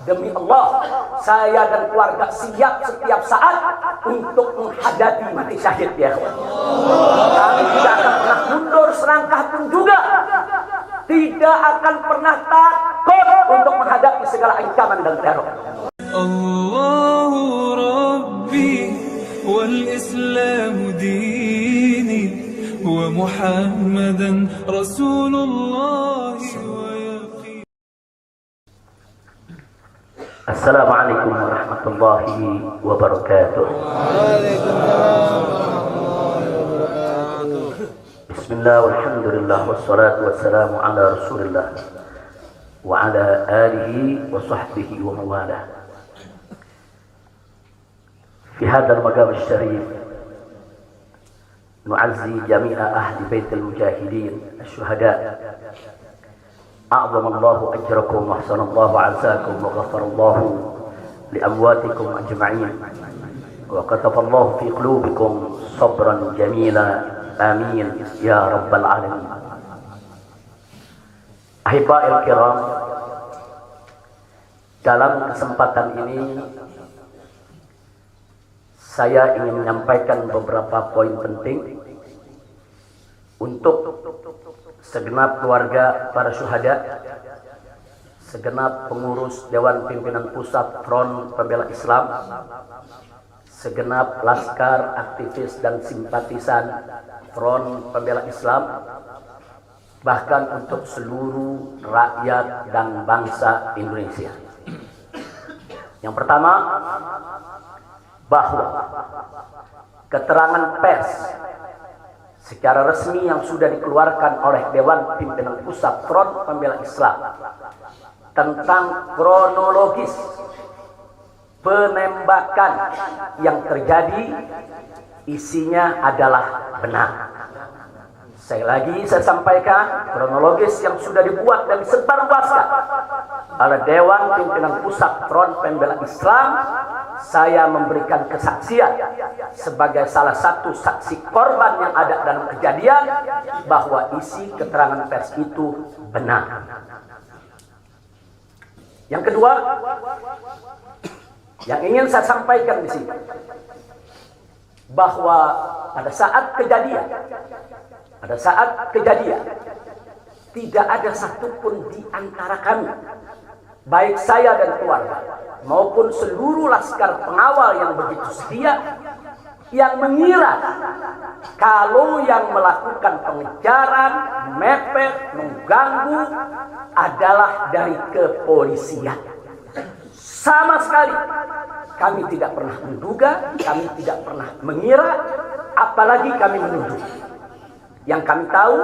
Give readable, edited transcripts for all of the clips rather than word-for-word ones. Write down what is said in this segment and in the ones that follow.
Demi Allah, saya dan keluarga siap setiap saat untuk menghadapi mati syahid ya. Kami tidak akan pernah mundur selangkah pun juga. Tidak akan pernah takut untuk menghadapi segala ancaman dan teror. Allahu Rabbi wal Islam dini wa Muhammadan Rasulullah. Assalamualaikum warahmatullahi wabarakatuh. Bismillah walhamdulillah wassalatu wassalamu ala rasulillah wa ala alihi wa sahbihi wa mawalah. Fi hadzal maqam asy-syarif nu'azzi jami'a ahli baitil mujahidin asy-syuhada. أعظم الله أجركم وأحسن الله عزاكم وغفر الله لأمواتكم أجمعين وكتب الله في قلوبكم صبرا جميلا آمين يا رب العالمين. أحبائي الكرام, dalam kesempatan ini saya ingin menyampaikan beberapa poin penting untuk segenap keluarga para syuhada, segenap pengurus Dewan Pimpinan Pusat Front Pembela Islam, segenap laskar, aktivis dan simpatisan Front Pembela Islam, bahkan untuk seluruh rakyat dan bangsa Indonesia. Yang pertama, bahwa keterangan pers secara resmi yang sudah dikeluarkan oleh Dewan Pimpinan Pusat Front Pembela Islam tentang kronologis penembakan yang terjadi isinya adalah benar. Saya sampaikan kronologis yang sudah dibuat dan disebarluaskan oleh Dewan Pimpinan Pusat Front Pembela Islam. Saya memberikan kesaksian sebagai salah satu saksi korban yang ada dalam kejadian bahwa isi keterangan pers itu benar. Yang kedua, yang ingin saya sampaikan di sini, bahwa pada saat kejadian tidak ada satupun di antara kami, baik saya dan keluarga maupun seluruh laskar pengawal yang begitu setia, yang mengira kalau yang melakukan pengejaran, mepet, mengganggu adalah dari kepolisian. Sama sekali kami tidak pernah menduga, kami tidak pernah mengira, apalagi kami menuduh. Yang kami tahu,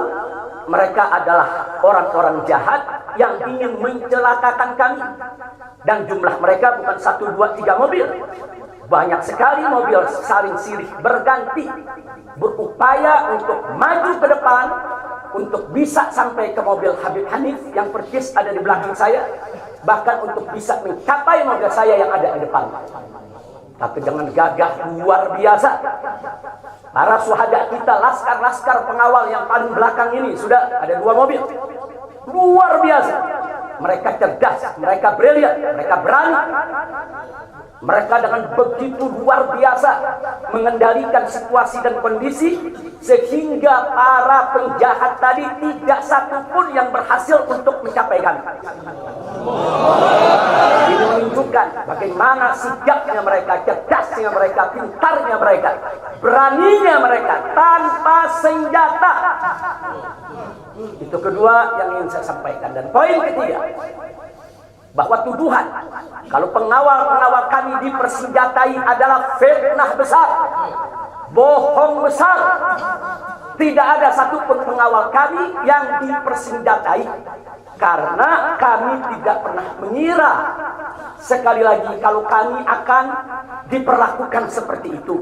mereka adalah orang-orang jahat yang ingin mencelakakan kami. Dan jumlah mereka bukan 1, 2, 3 mobil. Banyak sekali mobil saling silih berganti, berupaya untuk maju ke depan, untuk bisa sampai ke mobil Habib Hanif yang persis ada di belakang saya, bahkan untuk bisa mencapai mobil saya yang ada di depan. Tapi dengan gagah luar biasa, para syuhada kita, laskar-laskar pengawal yang paling belakang ini, sudah ada 2 mobil. Luar biasa. Mereka cerdas, mereka brilian, mereka berani. Mereka dengan begitu luar biasa mengendalikan situasi dan kondisi, sehingga para penjahat tadi tidak satupun yang berhasil untuk mencapai kami. Ini menunjukkan bagaimana sigapnya mereka, cerdasnya mereka, pintarnya mereka, beraninya mereka tanpa senjata. Itu kedua yang ingin saya sampaikan. Dan poin ketiga, bahwa tuduhan kalau pengawal-pengawal kami dipersenjatai adalah fitnah besar, bohong besar. Tidak ada satupun pengawal kami yang dipersenjatai, karena kami tidak pernah mengira, sekali lagi, kalau kami akan diperlakukan seperti itu.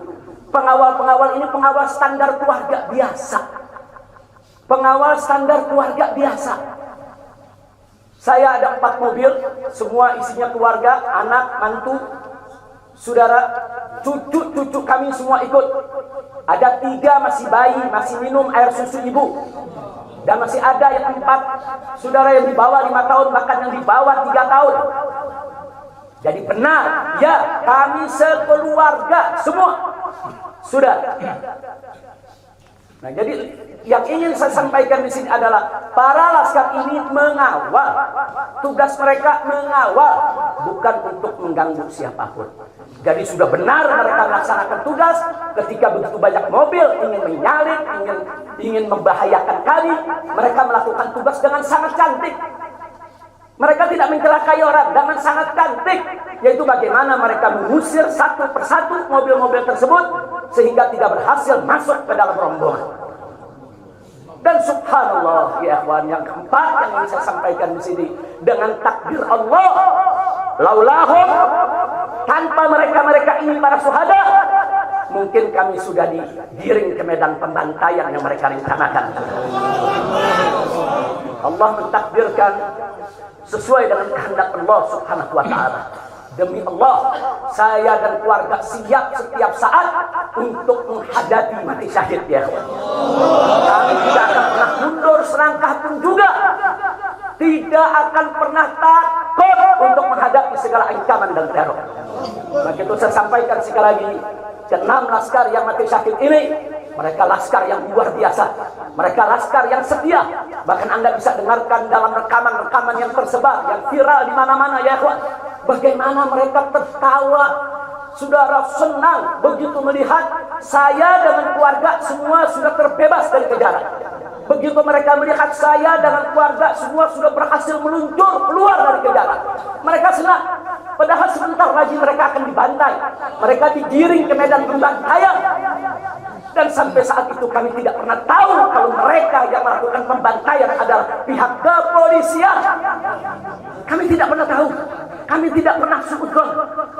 Pengawal-pengawal ini pengawal standar keluarga biasa. Pengawal standar keluarga biasa. Saya ada 4 mobil, semua isinya keluarga, anak, mantu, saudara, cucu-cucu kami semua ikut. Ada 3 masih bayi, masih minum air susu ibu. Dan masih ada yang 4 saudara yang di bawah 5 tahun, bahkan yang di bawah 3 tahun. Jadi benar, ya, kami sekeluarga semua sudah. Nah, jadi yang ingin saya sampaikan di sini adalah para laskar ini mengawal. Tugas mereka mengawal, bukan untuk mengganggu siapapun. Jadi sudah benar mereka melaksanakan tugas. Ketika begitu banyak mobil ingin menyalip, ingin membahayakan kami, mereka melakukan tugas dengan sangat cantik. Mereka tidak mencelakai orang dengan sangat cantik, yaitu bagaimana mereka mengusir satu persatu mobil-mobil tersebut sehingga tidak berhasil masuk ke dalam rombongan. Dan subhanallah, ya ikhwan, yang keempat yang ingin saya sampaikan di sini, dengan takdir Allah, laulahum, tanpa mereka ini para syuhada, mungkin kami sudah digiring ke medan pembantaian yang mereka rencanakan. Allah mentakdirkan sesuai dengan kehendak Allah subhanahu wa ta'ala. Demi Allah, saya dan keluarga siap setiap saat untuk menghadapi mati syahid, ya. Kami tidak akan pernah mundur selangkah pun juga. Tidak akan pernah takut untuk menghadapi segala ancaman dan teror. Maka itu saya sampaikan sekali lagi, 6 laskar yang mati syahid ini, mereka laskar yang luar biasa. Mereka laskar yang setia. Bahkan Anda bisa dengarkan dalam rekaman-rekaman yang tersebar, yang viral di mana-mana, ya ikhwan. Bagaimana mereka tertawa, saudara, senang begitu melihat saya dengan keluarga semua sudah terbebas dari kejaran. Begitu mereka melihat saya dengan keluarga semua sudah berhasil meluncur keluar dari kejaran, mereka senang. Padahal sebentar lagi mereka akan dibantai. Mereka digiring ke medan pembantaian. Dan sampai saat itu kami tidak pernah tahu kalau mereka yang melakukan pembantaian adalah pihak kepolisian. Kami tidak pernah tahu. Kami tidak pernah suudzon.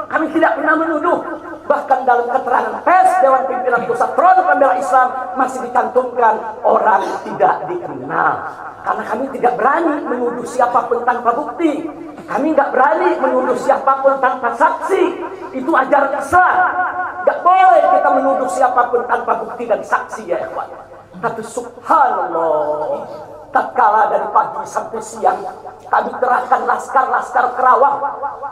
Kami tidak pernah menuduh. Bahkan dalam keterangan pers Dewan Pimpinan Pusat Front Pembela Islam masih dicantumkan orang tidak dikenal. Karena kami tidak berani menuduh siapapun tanpa bukti. Kami nggak berani menuduh siapapun tanpa saksi. Itu ajaran Islam. Nggak boleh kita menuduh siapapun tanpa bukti dan saksi, ya ikhwan. Tapi subhanallah, tatkala dari pagi sampai siang kami kerahkan laskar-laskar Kerawang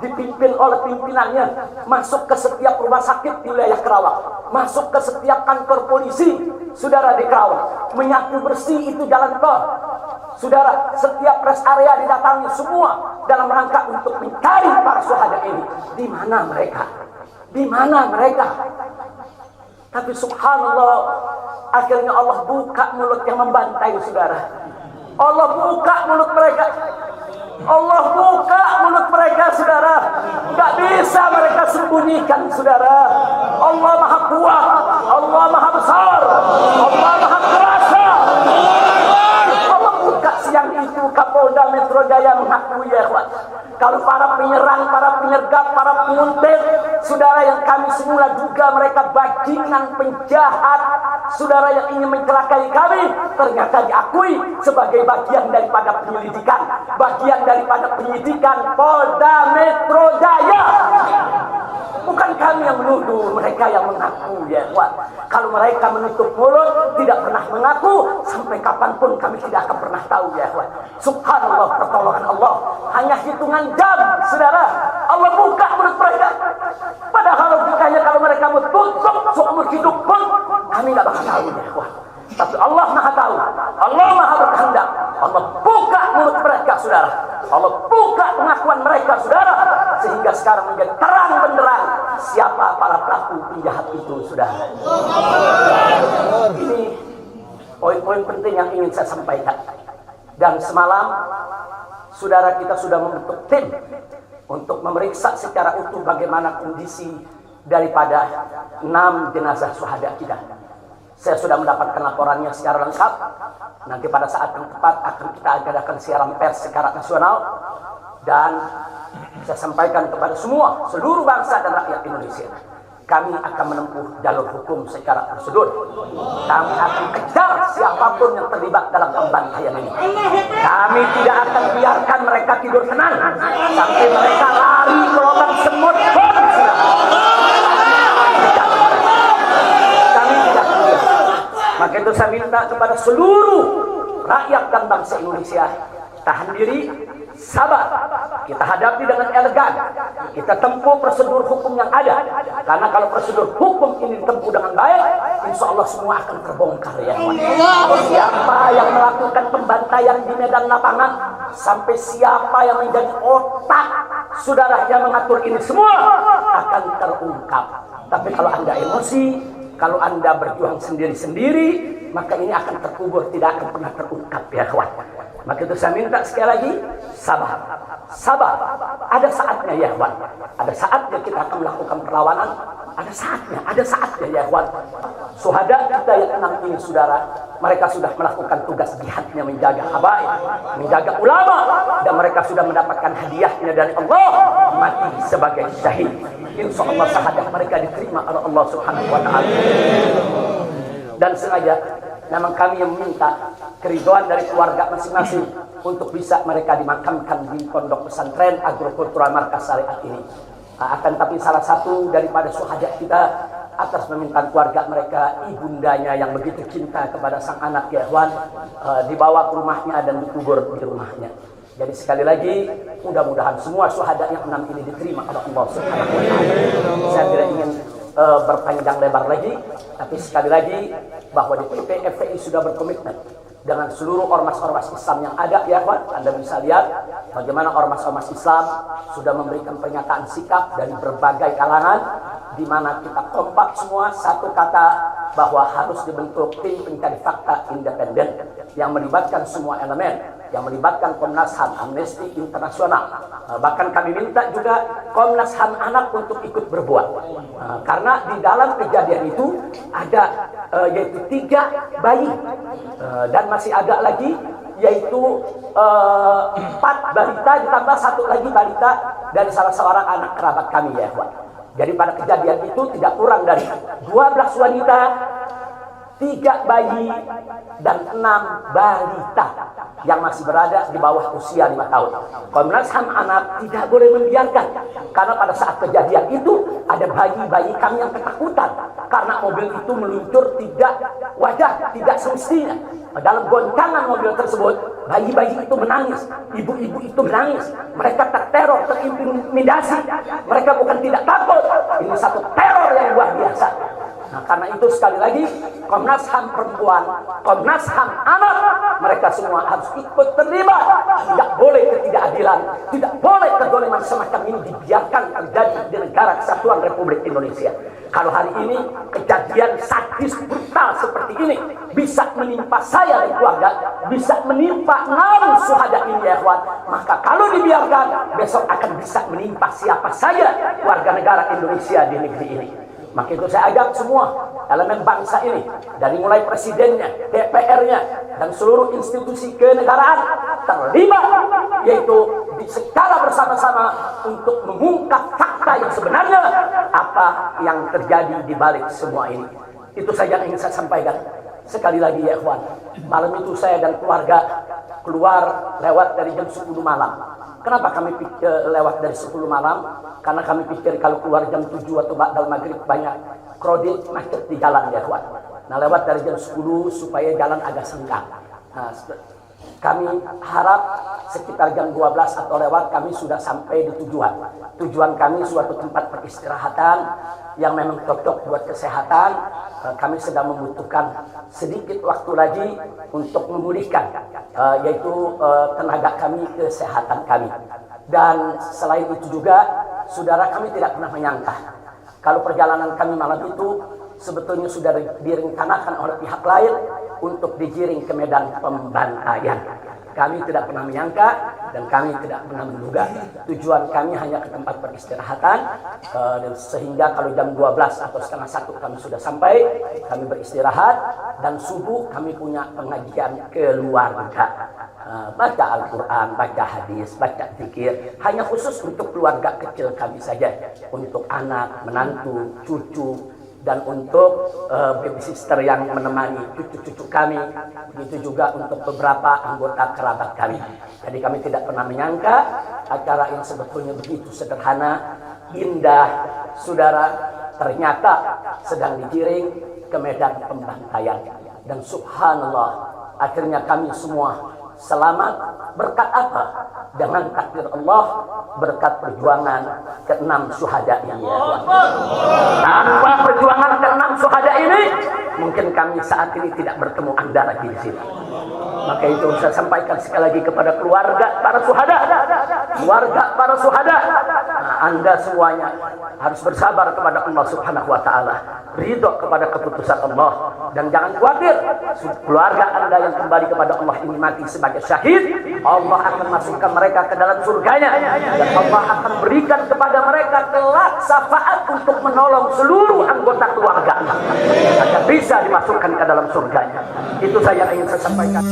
dipimpin oleh pimpinannya masuk ke setiap rumah sakit di wilayah Kerawang, masuk ke setiap kantor polisi, saudara, di Kerawang, menyapu bersih itu jalan tol. Saudara, setiap rest area didatangi semua dalam rangka untuk mencari para syuhada ini. Di mana mereka? Di mana mereka? Tapi subhanallah, akhirnya Allah buka mulut yang membantai, saudara. Allah buka mulut mereka. Allah buka mulut mereka, saudara. Gak bisa mereka sembunyikan, saudara. Allah maha kuat, Allah maha besar, Allah maha kuasa. Allah buka siang itu. Kapolda Metro Jaya mengakui, ya ikhwan, kalau para penyerang, para penyergap, para penguntit, saudara, yang kami semula duga mereka bajingan penjahat, saudara, yang ingin mencelakai kami, ternyata diakui sebagai bagian daripada penyelidikan, bagian daripada penyidikan Polda Metro Jaya. Bukan kami yang menuduh, mereka yang mengaku, ya ikhwan. Kalau mereka menutup mulut, tidak pernah mengaku, sampai kapanpun kami tidak akan pernah tahu, ya ikhwan. Subhanallah, pertolongan Allah hanya hitungan jam, saudara. Allah buka mulut mereka. Padahal logikanya kalau mereka tutup seumur hidup pun kami tidak bakal tahu, ya ikhwan. Tapi Allah maha tahu, Allah maha berkehendak. Allah buka mulut mereka, saudara. Allah buka pengakuan mereka, saudara, sehingga sekarang menjadi terang benderang siapa para pelaku penjahat itu, saudara. Ini poin-poin penting yang ingin saya sampaikan. Dan semalam, saudara, kita sudah membentuk tim untuk memeriksa secara utuh bagaimana kondisi daripada 6 jenazah syuhada kita. Saya sudah mendapatkan laporannya secara lengkap. Nanti pada saat yang tepat akan kita adakan siaran pers secara nasional. Dan saya sampaikan kepada semua, seluruh bangsa dan rakyat Indonesia, kami akan menempuh jalur hukum secara prosedur. Kami akan kejar siapapun yang terlibat dalam pembantaian ini. Kami tidak akan biarkan mereka tidur tenang sampai mereka lari ke lubang semut pun. Kami tidak biar. Maka itu saya minta kepada seluruh rakyat dan bangsa Indonesia, tahan diri, sabar. kita hadapi dengan elegan, kita tempuh prosedur hukum yang ada. Karena kalau prosedur hukum ini ditempuh dengan baik, insya Allah semua akan terbongkar ya. Siapa yang melakukan pembantaian di medan lapangan, sampai siapa yang menjadi otak saudara yang mengatur ini semua akan terungkap. Tapi kalau Anda emosi, kalau Anda berjuang sendiri-sendiri, maka ini akan terkubur, tidak akan pernah terungkap ya kawan. Maka itu saya minta sekali lagi, sabar. Sabar. Ada saatnya ya kawan. Ada saatnya kita akan melakukan perlawanan. Ada saatnya ya kawan. Syuhada kita yang 6 ini saudara, mereka sudah melakukan tugas jihadnya, menjaga habaib, menjaga ulama, dan mereka sudah mendapatkan hadiahnya dari Allah, mati sebagai syahid. Insya Allah syahadah mereka diterima oleh Allah Subhanahu wa ta'ala. Dan sengaja memang kami yang meminta keriduan dari keluarga masing-masing untuk bisa mereka dimakamkan di pondok pesantren agrokultural markas syariat ini. Akan tapi salah satu daripada syuhada kita atas permintaan keluarga mereka, ibundanya yang begitu cinta kepada sang anak ya ikhwan, dibawa ke rumahnya dan dikubur di rumahnya. Jadi sekali lagi, mudah-mudahan semua syuhada yang 6 ini diterima oleh Allah Subhanahu wa ta'ala. Saya tidak ingin berpanjang lebar lagi, tapi sekali lagi bahwa DPP FPI sudah berkomitmen dengan seluruh ormas-ormas Islam yang ada ya kawan. Anda bisa lihat bagaimana ormas-ormas Islam sudah memberikan pernyataan sikap dari berbagai kalangan, di mana kita kompak semua satu kata bahwa harus dibentuk tim pencari fakta independen yang melibatkan semua elemen, yang melibatkan Komnas HAM, Amnesty Internasional. Bahkan kami minta juga Komnas HAM anak untuk ikut berbuat. Karena di dalam kejadian itu ada yaitu 3 bayi dan masih ada lagi yaitu 4 balita ditambah 1 lagi balita dari salah seorang anak kerabat kami ya Pak. Jadi pada kejadian itu tidak kurang dari 12 wanita, 3 bayi dan 6 balita yang masih berada di bawah usia 5 tahun. Komnas HAM anak tidak boleh membiarkan, karena pada saat kejadian itu ada bayi-bayi kami yang ketakutan karena mobil itu meluncur tidak wajar, tidak semestinya. Dalam goncangan mobil tersebut, bayi-bayi itu menangis, ibu-ibu itu menangis, mereka terteror, terintimidasi. Mereka bukan tidak takut, ini satu teror yang luar biasa. Nah, karena itu sekali lagi Komnas HAM perempuan, Komnas HAM anak, mereka semua harus ikut terlibat. Tidak boleh ketidakadilan, tidak boleh kezaliman semacam ini dibiarkan terjadi di negara kesatuan Republik Indonesia. Kalau hari ini kejadian sadis brutal seperti ini bisa menimpa saya dan keluarga, bisa menimpa 6 syuhada ini ya ikhwan, maka kalau dibiarkan besok akan bisa menimpa siapa saja warga negara Indonesia di negeri ini. Maka itu saya ajak semua elemen bangsa ini, dari mulai presidennya, DPR-nya, dan seluruh institusi kenegaraan terlibat, yaitu secara bersama-sama untuk mengungkap fakta yang sebenarnya apa yang terjadi di balik semua ini. Itu saja yang ingin saya sampaikan. Sekali lagi ya ikhwan, malam itu saya dan keluarga keluar lewat dari jam 10 malam. Kenapa kami lewat dari 10 malam? Karena kami pikir kalau keluar jam 7 atau ba'dal maghrib banyak krodit macet di jalan ya kawan. Nah, lewat dari jam 10 supaya jalan agak senggang. Nah, kami harap sekitar jam 12 atau lewat kami sudah sampai di tujuan. Tujuan kami suatu tempat peristirahatan yang memang cocok buat kesehatan. Kami sedang membutuhkan sedikit waktu lagi untuk memulihkan yaitu tenaga kami, kesehatan kami. Dan selain itu juga saudara, kami tidak pernah menyangka kalau perjalanan kami malam itu sebetulnya sudah direncanakan oleh pihak lain untuk digiring ke medan pembantaian. Kami tidak pernah menyangka dan kami tidak pernah menduga. Tujuan kami hanya ke tempat peristirahatan, dan sehingga kalau jam 12 atau setengah 1 kami sudah sampai, kami beristirahat, dan subuh kami punya pengajian keluarga. Baca Al-Quran, baca hadis, baca zikir, hanya khusus untuk keluarga kecil kami saja, untuk anak, menantu, cucu, dan untuk babysitter yang menemani cucu-cucu kami, begitu juga untuk beberapa anggota kerabat kami. Jadi kami tidak pernah menyangka acara yang sebetulnya begitu sederhana, indah, saudara, ternyata sedang digiring ke medan pembantaian. Dan subhanallah, akhirnya kami semua Selamat berkat apa? Dengan takdir Allah, berkat perjuangan ke-6 syuhada ini. Tanpa perjuangan ke-6 syuhada ini, mungkin kami saat ini tidak bertemu Anda lagi di sini. Maka itu saya sampaikan sekali lagi kepada keluarga para syuhada. Keluarga para syuhada, Anda semuanya harus bersabar kepada Allah Subhanahu wa taala, ridho kepada keputusan Allah, dan jangan khawatir, keluarga Anda yang kembali kepada Allah ini mati sebagai syahid, Allah akan masukkan mereka ke dalam surganya, dan Allah akan berikan kepada mereka kelak syafaat untuk menolong seluruh anggota keluarga agar bisa dimasukkan ke dalam surganya. Itu saya ingin saya sampaikan.